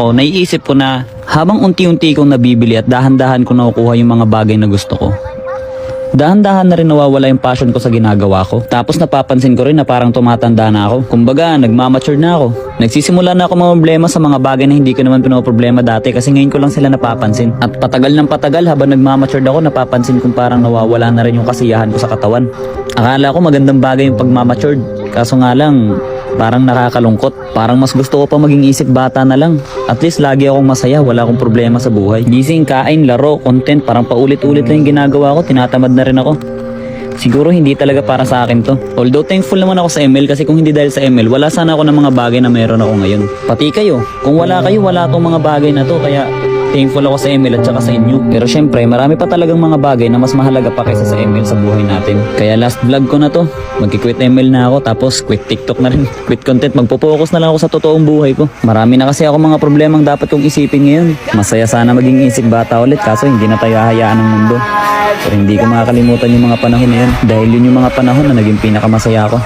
O, naiisip ko na habang unti-unti kong nabibili at dahan-dahan ko nakukuha yung mga bagay na gusto ko, dahan-dahan na rin nawawala yung passion ko sa ginagawa ko. Tapos napapansin ko rin na parang tumatanda na ako. Kumbaga, nagmamature na ako. Nagsisimula na ako problema sa mga bagay na hindi ko naman pinoproblema dati kasi ngayon ko lang sila napapansin. At patagal ng patagal habang nagmamature ako, napapansin kong parang nawawala na rin yung kasiyahan ko sa katawan. Akala ko magandang bagay yung pagmamatured. Kaso nga lang, parang nakakalungkot. Parang mas gusto ko pa maging isip bata na lang. At least lagi akong masaya, wala akong problema sa buhay. Gising, kain, laro, content, parang paulit-ulit lang yung ginagawa ko, tinatamad na rin ako. Siguro hindi talaga para sa akin to. Although thankful naman ako sa ML kasi kung hindi dahil sa ML, wala sana ako ng mga bagay na meron ako ngayon. Pati kayo, kung wala kayo, wala tong mga bagay na to. Kaya thankful ako sa ML at saka sa inyo. Pero syempre, marami pa talagang mga bagay na mas mahalaga pa kaysa sa ML sa buhay natin. Kaya last vlog ko na to. Magki-quit ML na ako, tapos quit TikTok na rin. Quit content, magpo-focus na lang ako sa totoong buhay ko. Marami na kasi ako mga problemang dapat kong isipin ngayon. Masaya sana maging isip bata ulit, kaso hindi na tayo hahayaan ng mundo. Pero hindi ko makakalimutan yung mga panahon na yun. Dahil yun yung mga panahon na naging pinakamasaya ako.